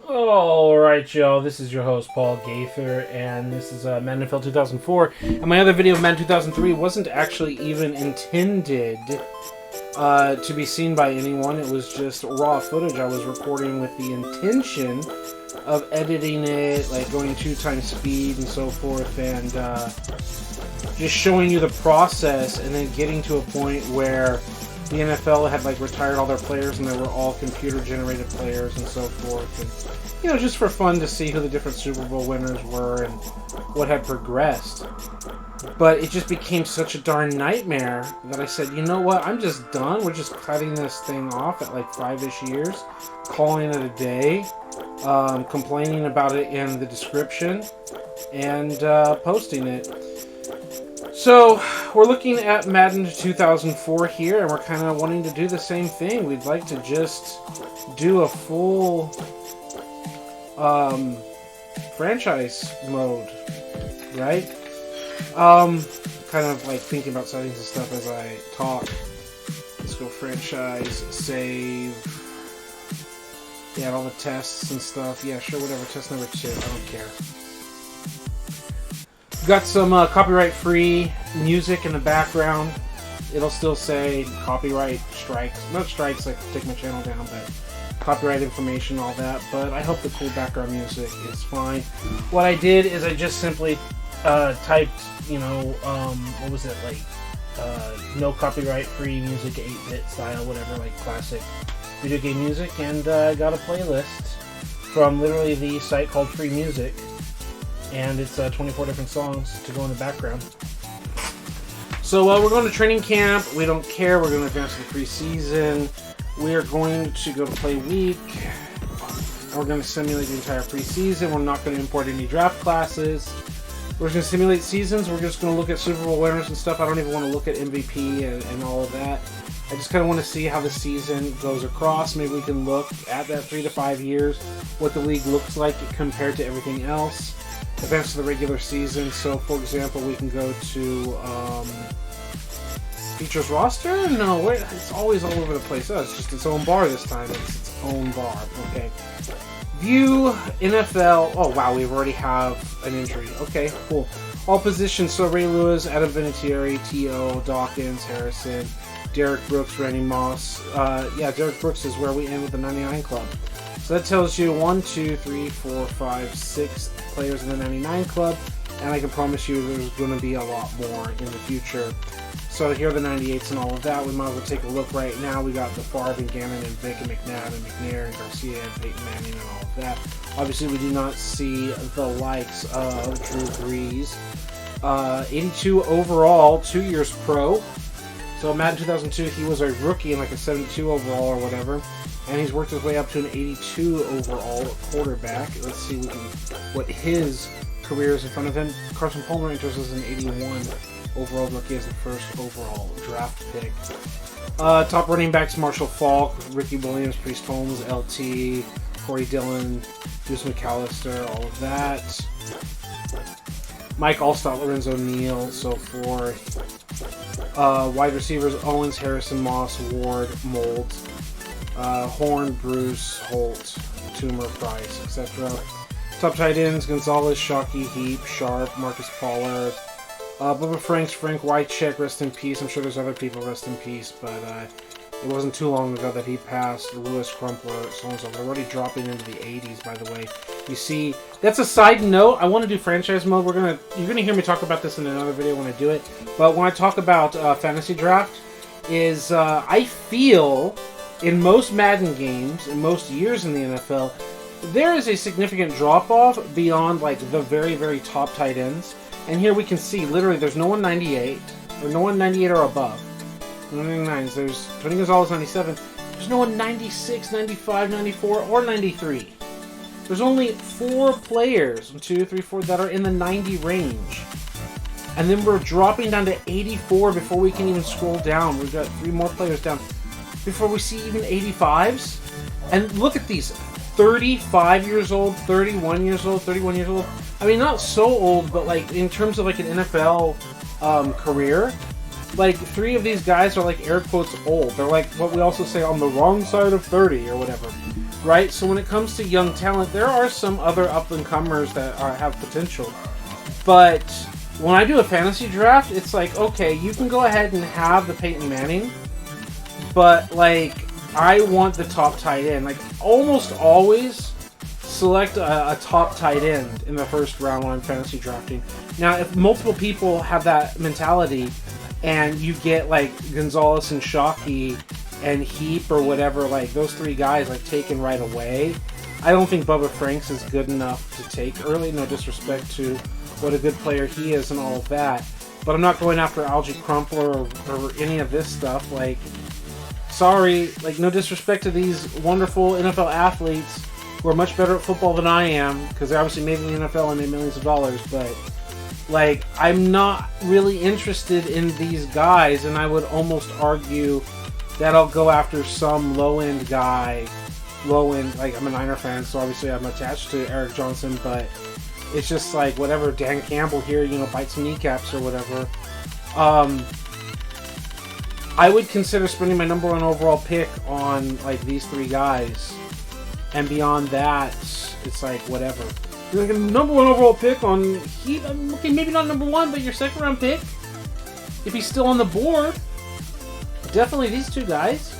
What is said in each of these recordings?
Alright, y'all, this is your host, Paul Gaither, and this is Madden NFL 2004. And my other video of Madden 2003 wasn't actually even intended to be seen by anyone. It was just raw footage I was recording with the intention of editing it, like going 2x speed and so forth, and just showing you the process, and then getting to a point where the NFL had like retired all their players and they were all computer-generated players and so forth. And, you know, just for fun to see who the different Super Bowl winners were and what had progressed. But it just became such a darn nightmare that I said, you know what, I'm just done. We're just cutting this thing off at like 5-ish years, calling it a day, complaining about it in the description, and posting it. So, we're looking at Madden 2004 here, and we're kind of wanting to do the same thing. We'd like to just do a full franchise mode, right? Kind of like thinking about settings and stuff as I talk. Let's go franchise, save. Yeah, all the tests and stuff. Yeah, sure, whatever. Test number 2. I don't care. Got some copyright-free music in the background. It'll still say copyright strikes. Not strikes, like take my channel down, but copyright information, all that. But I hope the cool background music is fine. What I did is I just simply typed, you know, what was it, like, no copyright-free music, 8-bit style, whatever, like classic video game music, and got a playlist from literally the site called Free Music. And it's 24 different songs to go in the background. So we're going to training camp. We don't care. We're going to advance to the preseason. We are going to go to play week. We're going to simulate the entire preseason. We're not going to import any draft classes. We're going to simulate seasons. We're just going to look at Super Bowl winners and stuff. I don't even want to look at MVP and all of that. I just kind of want to see how the season goes across. Maybe we can look at that 3 to 5 years, what the league looks like compared to everything else. Events of the regular season. So, for example, we can go to features roster. No, wait, it's always all over the place. Oh, it's just its own bar this time. It's its own bar. Okay. View NFL. Oh wow, we already have an injury. Okay, cool. All positions. So Ray Lewis, Adam Vinatieri, T.O., Dawkins, Harrison, Derek Brooks, Randy Moss. Yeah, Derek Brooks is where we end with the 99 club. So that tells you 1, 2, 3, 4, 5, 6 players in the 99 club, and I can promise you there's going to be a lot more in the future. So here are the 98s and all of that. We might as well take a look right now. We got the Favre and Gannon and Vick and McNabb and McNair and Garcia and Peyton Manning and all of that. Obviously, we do not see the likes of Drew Brees. 82 overall, 2 years pro. So Madden 2002, he was a rookie in like a 72 overall or whatever. And he's worked his way up to an 82 overall quarterback. Let's see what his career is in front of him. Carson Palmer enters as an 81 overall rookie as the first overall draft pick. Top running backs: Marshall Faulk, Ricky Williams, Priest Holmes, LT, Corey Dillon, Deuce McAllister, all of that. Mike Allstott, Lorenzo Neal, so forth. Wide receivers: Owens, Harrison, Moss, Ward, Mold. Horn, Bruce, Holt, Toomer, Price, etc. Top tight ends: Gonzalez, Shockey, Heap, Sharp, Marcus Pollard, Bubba Franks, Frank Wycheck, rest in peace. I'm sure there's other people, rest in peace, but it wasn't too long ago that he passed. Lewis Crumpler, so on so. They're already dropping into the 80s, by the way. You see, that's a side note. I want to do franchise mode. You're gonna hear me talk about this in another video when I do it. But when I talk about fantasy draft, is I feel in most Madden games, in most years in the NFL, there is a significant drop-off beyond like the very, very top tight ends. And here we can see, literally, there's no one 98, or no one 98 or above. No 99s. There's Tony Gonzalez 97. There's no one 96, 95, 94, or 93. There's only 4 players, 1, 2, 3, 4, that are in the 90 range. And then we're dropping down to 84 before we can even scroll down. We've got 3 more players down before we see even 85s. And look at these. 35 years old, 31 years old, 31 years old. I mean, not so old, but like in terms of like an NFL career, like 3 of these guys are like air quotes old. They're like what we also say on the wrong side of 30 or whatever. right? So when it comes to young talent, there are some other up-and-comers that have potential. But when I do a fantasy draft, it's like, okay, you can go ahead and have the Peyton Manning, but, like, I want the top tight end. Like, almost always select a top tight end in the first round when I'm fantasy drafting. Now, if multiple people have that mentality, and you get, like, Gonzalez and Shockey and Heap or whatever, like, those three guys, like, taken right away, I don't think Bubba Franks is good enough to take early. No disrespect to what a good player he is and all of that. But I'm not going after Algie Crumpler or any of this stuff. Like, sorry, like, no disrespect to these wonderful NFL athletes who are much better at football than I am, because they obviously made in the NFL and made millions of dollars, but, like, I'm not really interested in these guys, and I would almost argue that I'll go after some low-end guy. Low-end, like, I'm a Niner fan, so obviously I'm attached to Eric Johnson, but it's just like, whatever, Dan Campbell here, you know, bite some kneecaps or whatever. I would consider spending my number 1 overall pick on, like, these three guys. And beyond that, it's like, whatever. You're like a number 1 overall pick on Heat. Okay, maybe not number 1, but your second round pick. If he's still on the board, definitely these two guys.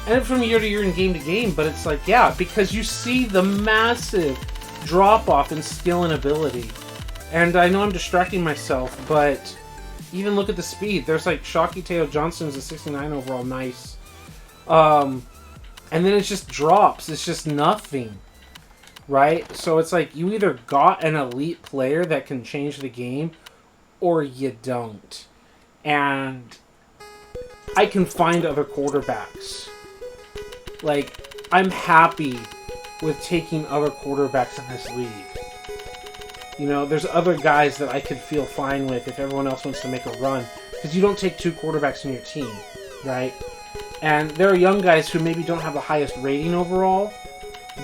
And from year to year and game to game, but it's like, yeah, because you see the massive drop off in skill and ability. And I know I'm distracting myself, but even look at the speed. There's like Shockey Teo Johnson's a 69 overall, nice. And then it just drops. It's just nothing. Right? So it's like you either got an elite player that can change the game or you don't. And I can find other quarterbacks. Like, I'm happy with taking other quarterbacks in this league. You know, there's other guys that I could feel fine with if everyone else wants to make a run. Because you don't take 2 quarterbacks in your team, right? And there are young guys who maybe don't have the highest rating overall,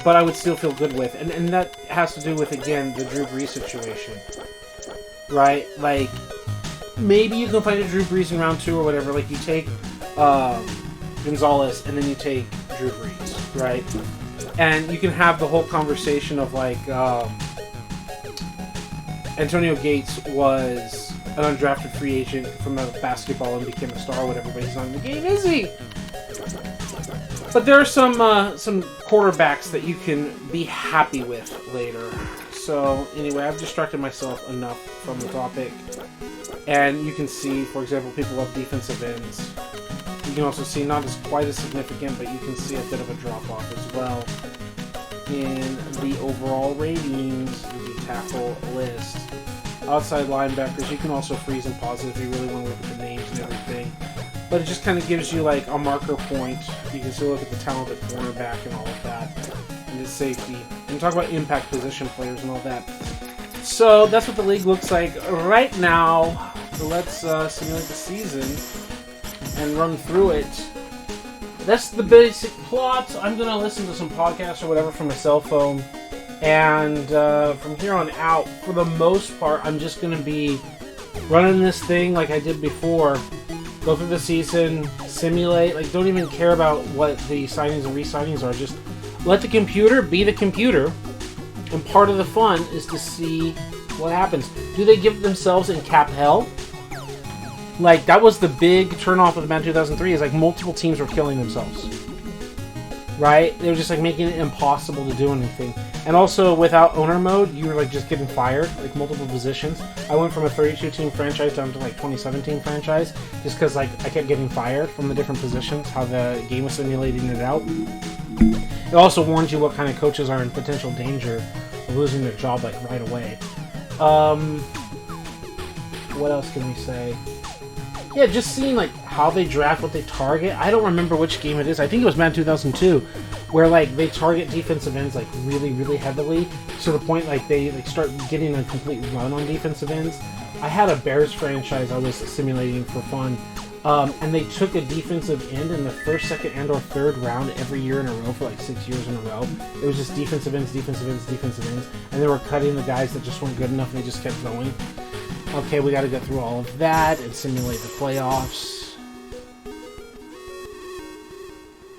but I would still feel good with. And that has to do with, again, the Drew Brees situation. Right? Like, maybe you can find a Drew Brees in round 2 or whatever. Like, you take Gonzalez and then you take Drew Brees, right? And you can have the whole conversation of, like, Antonio Gates was an undrafted free agent from basketball and became a star or whatever, but he's not in the game, is he? But there are some quarterbacks that you can be happy with later. So, anyway, I've distracted myself enough from the topic. And you can see, for example, people love defensive ends. You can also see, not as quite as significant, but you can see a bit of a drop-off as well in the overall ratings, the tackle list. Outside linebackers, you can also freeze and pause it if you really want to look at the names and everything. But it just kind of gives you, like, a marker point. You can still look at the talent at cornerback and all of that. And the safety. And talk about impact position players and all that. So, that's what the league looks like right now. Let's simulate the season and run through it. That's the basic plot. I'm going to listen to some podcasts or whatever from my cell phone. And from here on out, for the most part, I'm just going to be running this thing like I did before. Go through the season, simulate, like, don't even care about what the signings and re-signings are. Just let the computer be the computer. And part of the fun is to see what happens. Do they give themselves in cap hell? Like, that was the big turnoff of the Madden 2003, is like multiple teams were killing themselves. Right? They were just like making it impossible to do anything. And also, without owner mode, you were like just getting fired, like multiple positions. I went from a 32-team franchise down to like 27-team franchise, just because like I kept getting fired from the different positions, how the game was simulating it out. It also warns you what kind of coaches are in potential danger of losing their job like right away. What else can we say? Yeah, just seeing like how they draft, what they target. I don't remember which game it is. I think it was Madden 2002, where like they target defensive ends like really, really heavily, to the point like they like start getting a complete run on defensive ends. I had a Bears franchise I was simulating for fun, and they took a defensive end in the first, second, and or third round every year in a row for like 6 years in a row. It was just defensive ends, defensive ends, defensive ends, and they were cutting the guys that just weren't good enough, and they just kept going. Okay, we got to go through all of that and simulate the playoffs.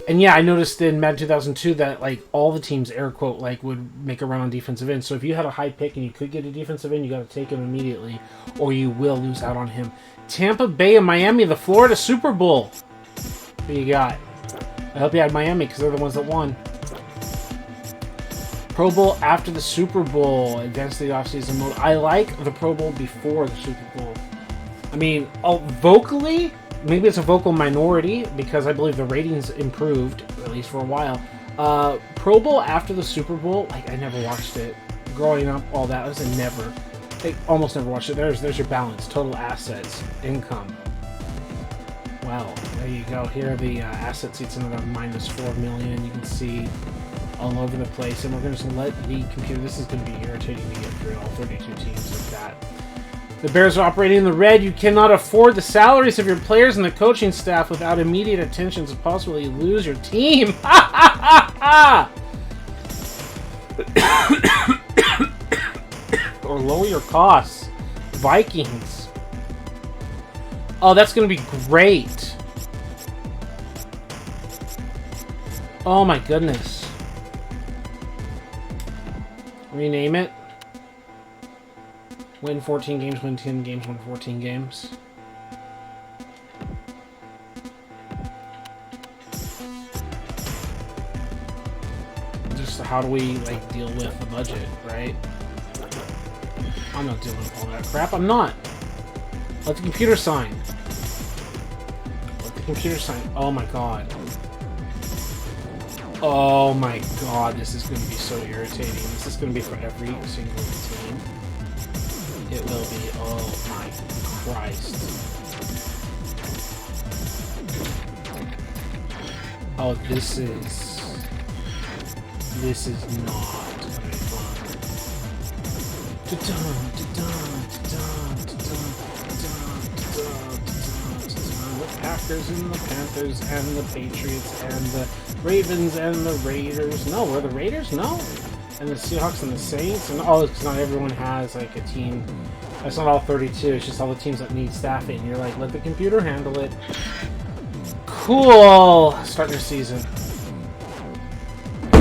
And yeah, I noticed in Madden 2002 that like all the teams, air quote, like would make a run on defensive end. So if you had a high pick and you could get a defensive end, you got to take him immediately, or you will lose out on him. Tampa Bay and Miami, the Florida Super Bowl. Who you got? I hope you had Miami because they're the ones that won. Pro Bowl after the Super Bowl, advanced to the offseason mode. I like the Pro Bowl before the Super Bowl. I mean, vocally, maybe it's a vocal minority because I believe the ratings improved, at least for a while. Pro Bowl after the Super Bowl, like I never watched it. Growing up, all that was a never. I almost never watched it. There's your balance, total assets, income. Well, there you go. Here are the asset seats in at minus 4 million. You can see all over the place, and we're going to let the computer. This is going to be irritating to get through all 32 teams like that. The Bears are operating in the red. You cannot afford the salaries of your players and the coaching staff without immediate attention to possibly lose your team. Or lower your costs. Vikings. Oh, that's going to be great. Oh my goodness. Rename it. Win 14 games, win 10 games, win 14 games. Just how do we like deal with the budget, right? I'm not dealing with all that crap. I'm not. Let the computer sign. Let the computer sign. Oh my god. Oh my god, this is going to be so irritating. This is going to be for every single team. It will be. Oh my Christ. Oh, this is not going to be fun. The Packers and the Panthers and the Patriots and the Ravens and the Raiders. No, we're the Raiders? No. And the Seahawks and the Saints. And oh, because not everyone has like a team. That's not all 32. It's just all the teams that need staffing. You're like, let the computer handle it. Cool. Start your season. I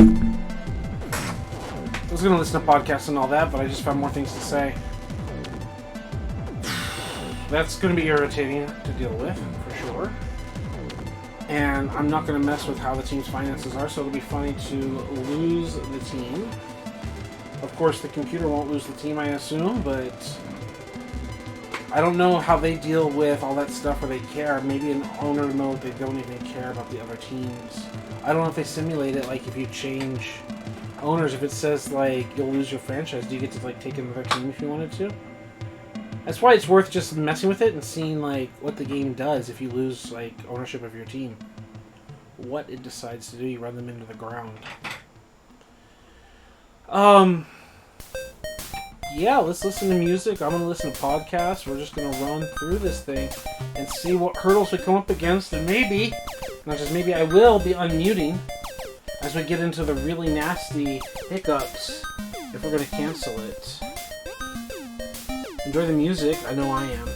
was going to listen to podcasts and all that, but I just found more things to say. That's going to be irritating to deal with, for sure. And I'm not going to mess with how the team's finances are, so it'll be funny to lose the team. Of course, the computer won't lose the team, I assume, but I don't know how they deal with all that stuff where they care. Maybe in owner mode, they don't even care about the other teams. I don't know if they simulate it, like if you change owners, if it says like you'll lose your franchise, do you get to like take another team if you wanted to? That's why it's worth just messing with it and seeing like what the game does if you lose like ownership of your team. What it decides to do, you run them into the ground. Yeah, let's listen to music. I'm gonna listen to podcasts. We're just gonna run through this thing and see what hurdles we come up against, and maybe, not just maybe, I will be unmuting as we get into the really nasty hiccups if we're gonna cancel it. Enjoy the music. I know I am.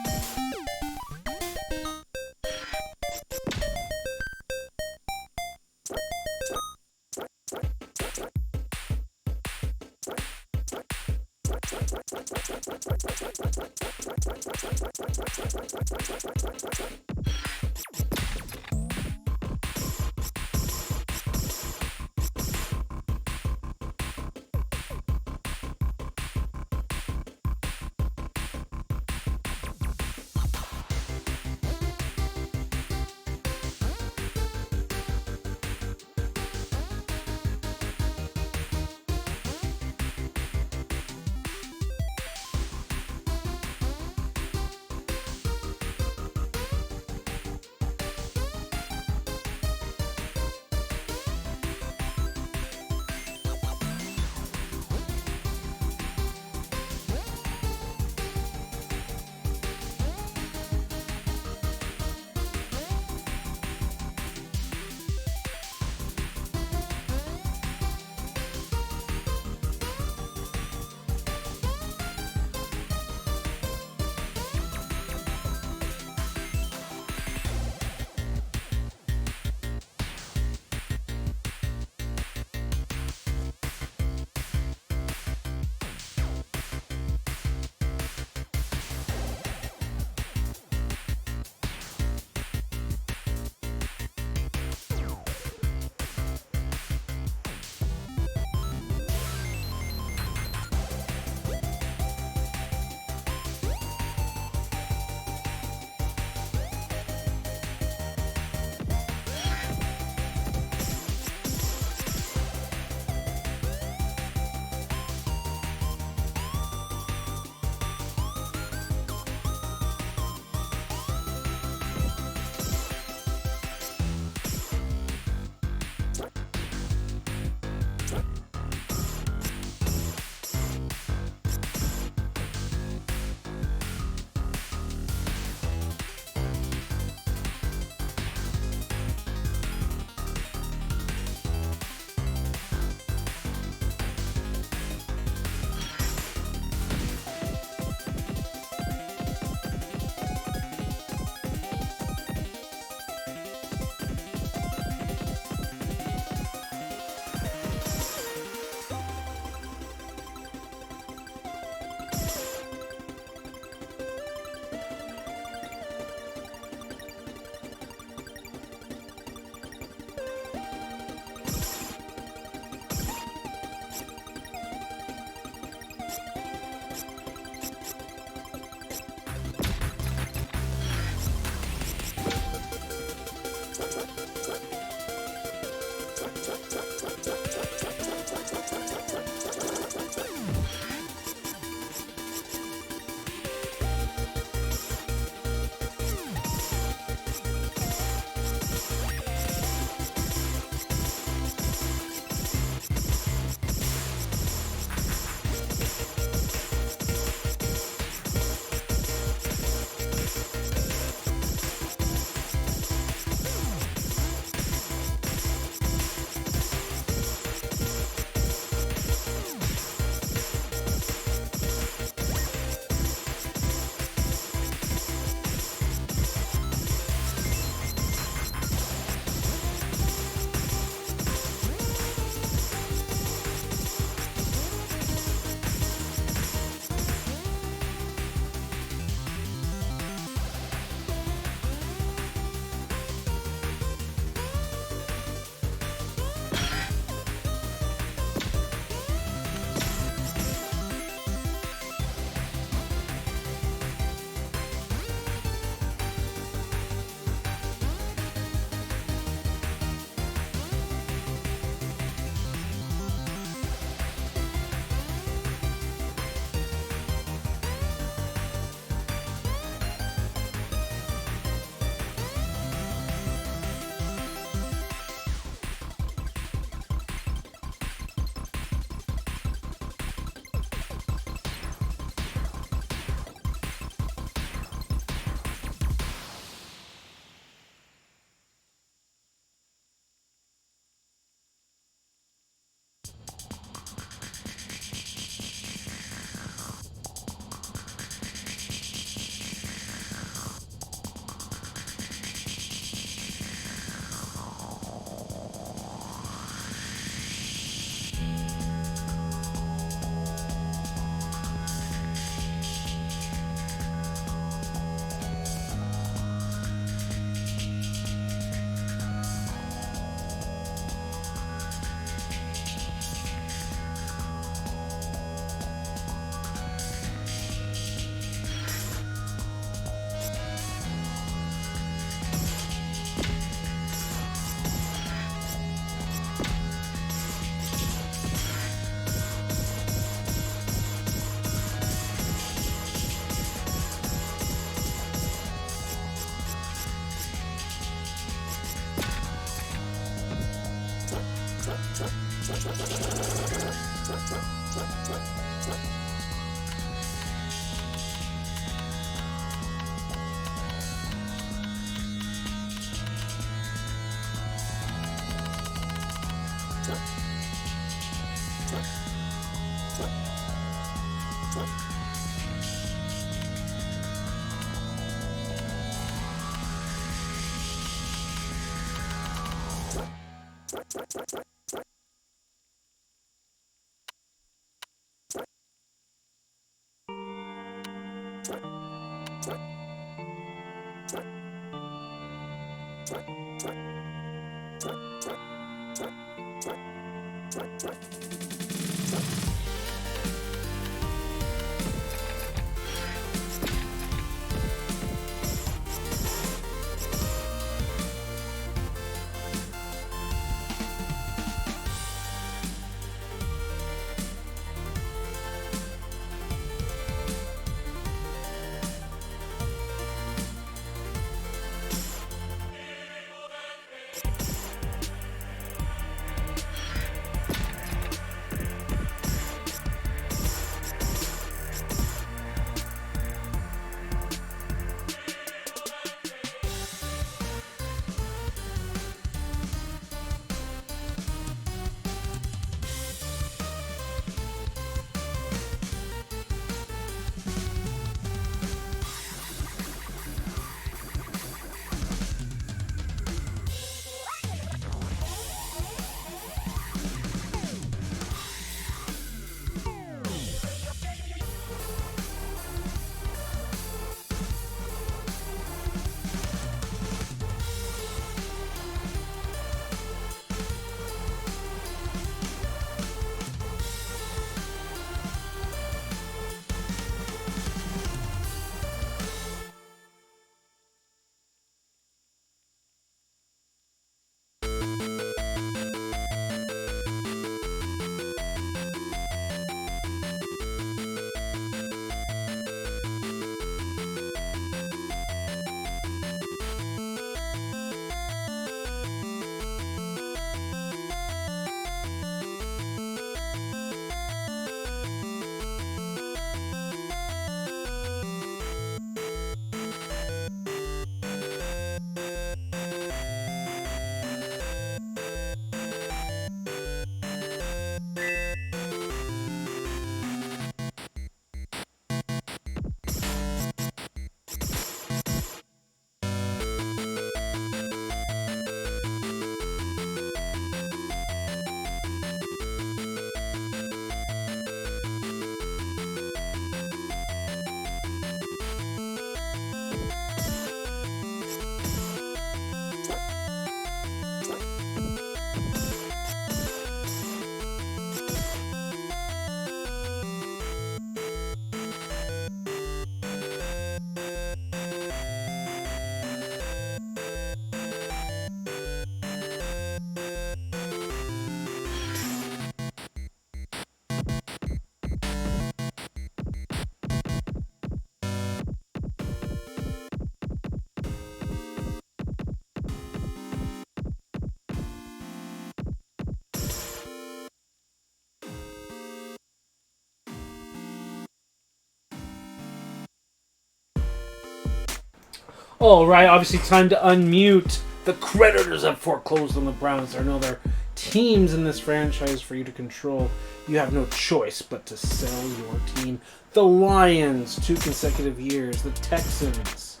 All right, obviously time to unmute. The creditors have foreclosed on the Browns. There are no other teams in this franchise for you to control. You have no choice but to sell your team. The Lions, 2 consecutive years. The Texans.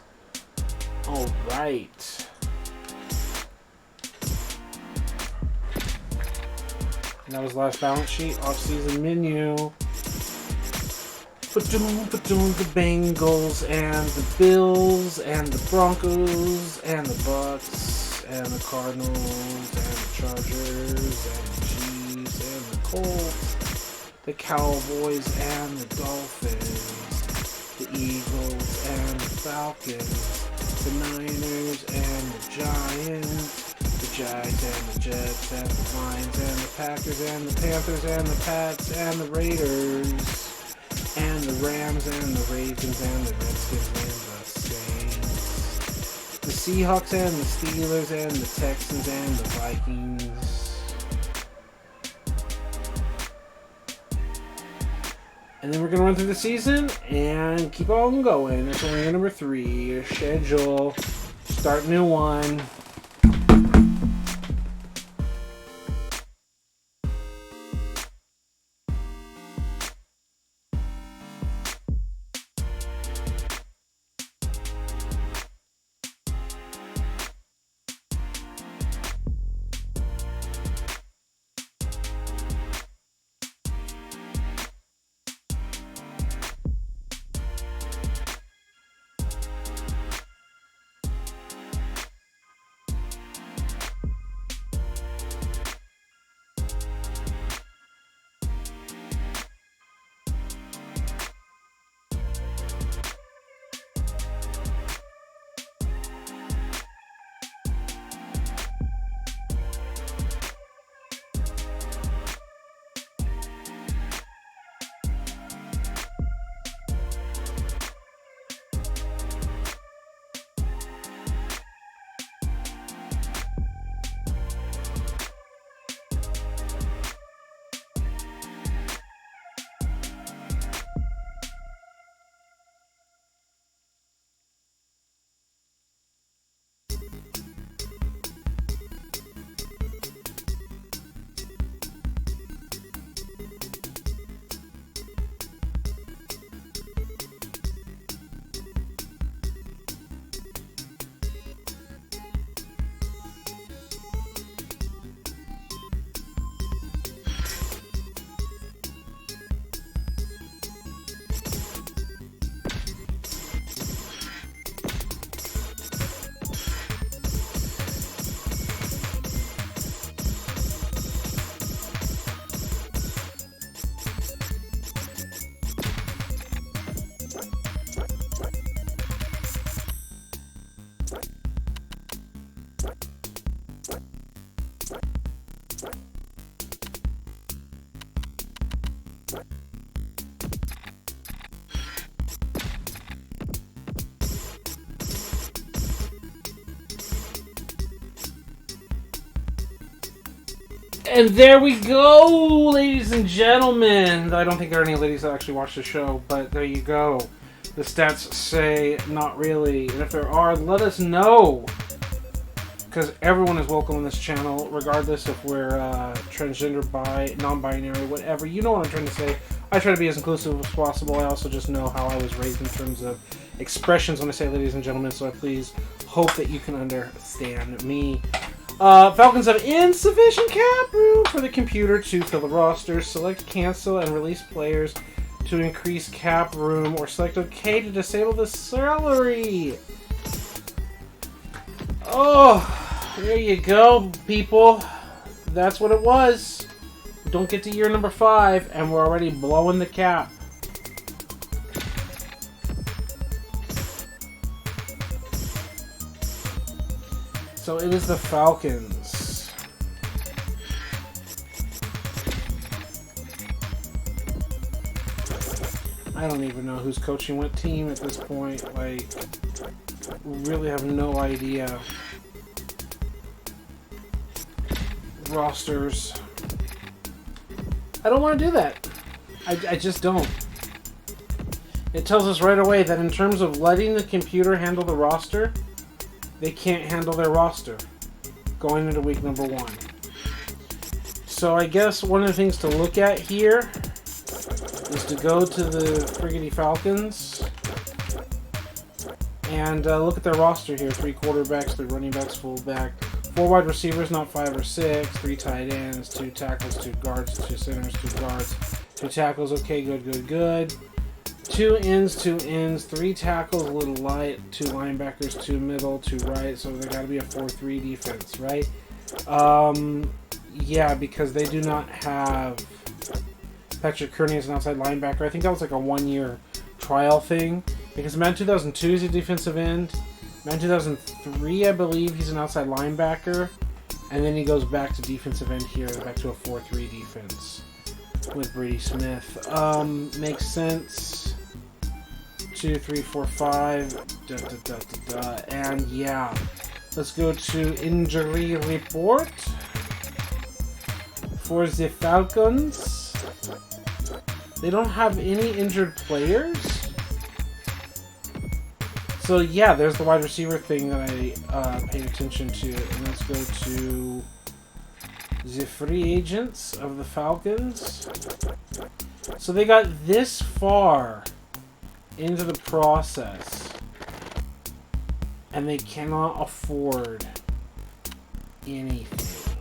All right. And that was the last balance sheet. Offseason menu. The Bengals and the Bills and the Broncos and the Bucks and the Cardinals and the Chargers and the Chiefs and the Colts, the Cowboys and the Dolphins, the Eagles and the Falcons, the Niners and the Giants, the Jags and the Jets and the Lions and the Packers and the Panthers and the Pats and the Raiders. And the Rams and the Ravens and the Redskins and the Saints. The Seahawks and the Steelers and the Texans and the Vikings. And then we're going to run through the season and keep on going. That's only number 3. Schedule. Start new one. And there we go, ladies and gentlemen. I don't think there are any ladies that actually watch the show, but there you go. The stats say not really. And if there are, let us know. Because everyone is welcome on this channel, regardless if we're transgender, bi, non-binary, whatever. You know what I'm trying to say. I try to be as inclusive as possible. I also just know how I was raised in terms of expressions when I say ladies and gentlemen, so I please hope that you can understand me. Falcons have insufficient cap room for the computer to fill the roster. Select cancel and release players to increase cap room, or select OK to disable the salary. Oh, there you go, people. That's what it was. Don't get to year number 5, and we're already blowing the cap. So it is the Falcons. I don't even know who's coaching what team at this point. Like, really have no idea. Rosters. I don't want to do that. I just don't. It tells us right away that in terms of letting the computer handle the roster, they can't handle their roster going into week number 1. So I guess one of the things to look at here is to go to the friggity Falcons and look at their roster here. 3 quarterbacks, 3 running backs, fullback, 4 wide receivers, not 5 or 6, 3 tight ends, 2 tackles, 2 guards, 2 centers, 2 guards, 2 tackles. Okay, good. 2 ends, 3 tackles, a little light, 2 linebackers, 2 middle, 2 right, so there got to be a 4-3 defense, right? Yeah, because they do not have Patrick Kearney as an outside linebacker. I think that was like a 1-year trial thing, because Madden 2002 is a defensive end. Madden 2003, I believe, he's an outside linebacker, and then he goes back to defensive end here, back to a 4-3 defense with Brady Smith. Makes sense. 2, 3, 4, 5. And yeah, let's go to injury report for the Falcons. They don't have any injured players. So yeah, there's the wide receiver thing that I paid attention to. And let's go to the free agents of the Falcons. So they got this far into the process, and they cannot afford anything.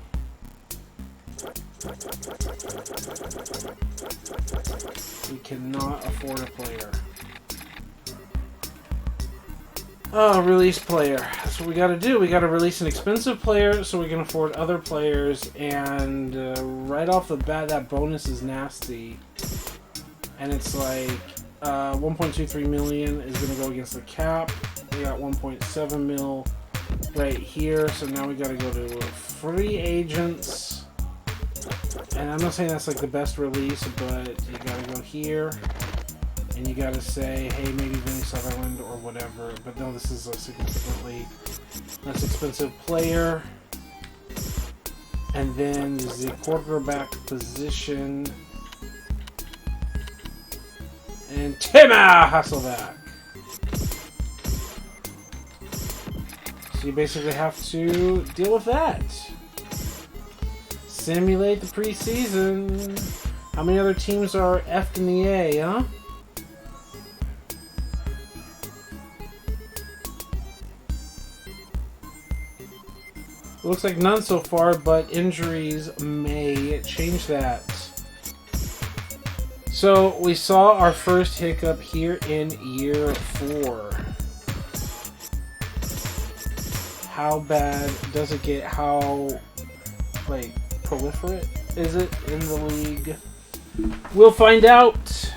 We cannot afford a player. Oh, release player. That's what we got to do. We got to release an expensive player so we can afford other players. And right off the bat, that bonus is nasty. And it's like 1.23 million is going to go against the cap. We got 1.7 mil right here. So now we got to go to free agents. And I'm not saying that's like the best release, but you got to go here. And you gotta say, hey, maybe Vinny Sutherland or whatever. But no, this is a significantly less expensive player. And then the quarterback position. And Timma Hasselbeck. So you basically have to deal with that. Simulate the preseason. How many other teams are F'd in the A, huh? Looks like none so far, but injuries may change that. So we saw our first hiccup here in year 4. How bad does it get? How, like, proliferate is it in the league? We'll find out.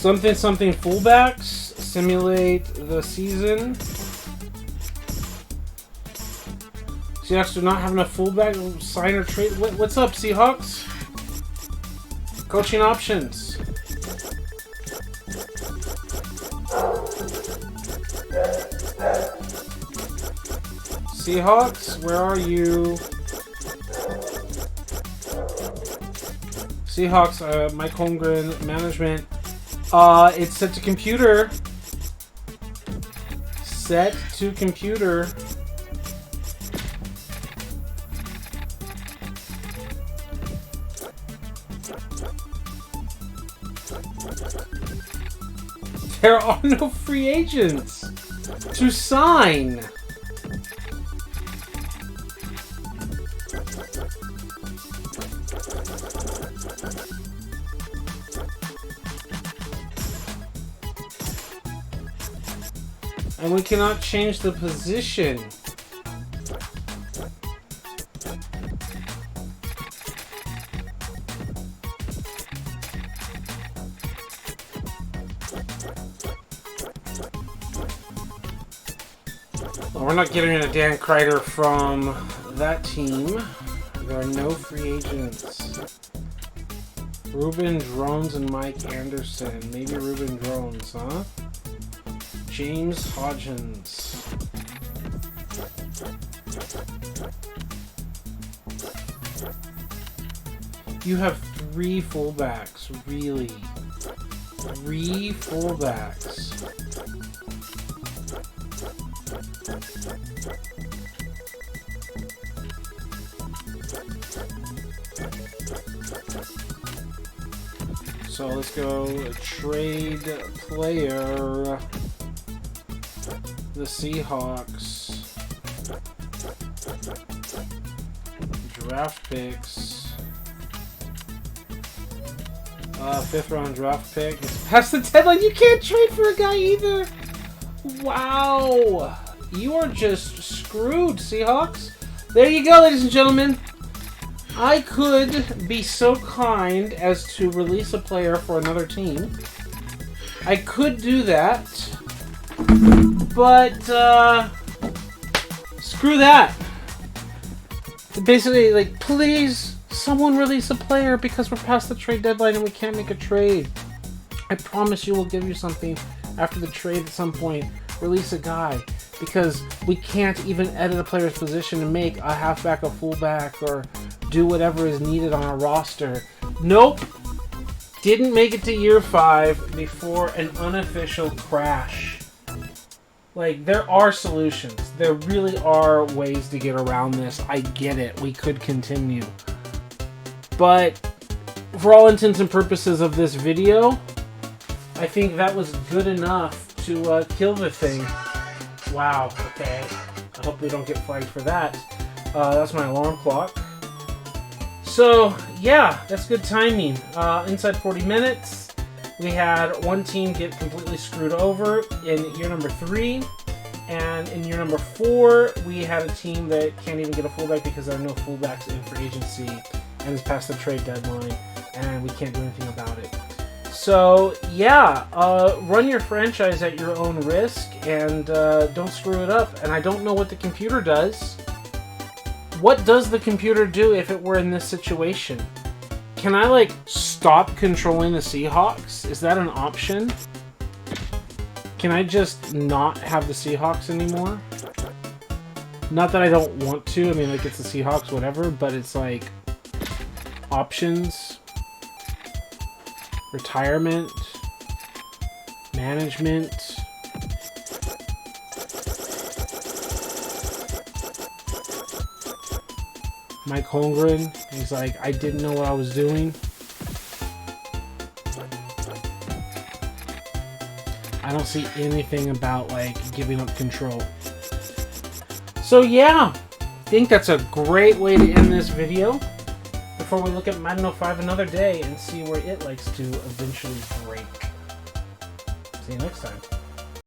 Something something fullbacks. Simulate the season. Seahawks do not have enough fullback. Sign or trade. What's up, Seahawks? Coaching options. Seahawks, where are you? Seahawks, Mike Holmgren, management. It's set to computer. Set to computer. There are no free agents to sign. And we cannot change the position. Well, we're not getting a Dan Kreider from that team. There are no free agents. Ruben Drones and Mike Anderson. Maybe Ruben Drones, huh? James Hodgins. You have 3 fullbacks, really? 3 fullbacks. So let's go trade player. The Seahawks. Draft picks. 5th round draft pick. It's past the deadline. You can't trade for a guy either. Wow. You are just screwed, Seahawks. There you go, ladies and gentlemen. I could be so kind as to release a player for another team. I could do that. But, screw that. Basically, like, please, someone release a player because we're past the trade deadline and we can't make a trade. I promise you we'll give you something after the trade at some point. Release a guy. Because we can't even edit a player's position and make a halfback a fullback or do whatever is needed on our roster. Nope. Didn't make it to year 5 before an unofficial crash. Like, there are solutions. There really are ways to get around this. I get it. We could continue. But for all intents and purposes of this video, I think that was good enough to kill the thing. Wow. Okay. I hope we don't get flagged for that. That's my alarm clock. So, yeah, that's good timing. Inside 40 minutes. We had one team get completely screwed over in year number 3. And in year number 4, we had a team that can't even get a fullback because there are no fullbacks in free agency. And it's past the trade deadline. And we can't do anything about it. So, yeah, run your franchise at your own risk. And don't screw it up. And I don't know what the computer does. What does the computer do if it were in this situation? Can I, like, stop controlling the Seahawks? Is that an option? Can I just not have the Seahawks anymore? Not that I don't want to. I mean, like, it's the Seahawks, whatever. But it's, like, options. Retirement. Management. Mike Holmgren, he's like, I didn't know what I was doing. I don't see anything about, like, giving up control. So, yeah, I think that's a great way to end this video before we look at Madden 05 another day and see where it likes to eventually break. See you next time.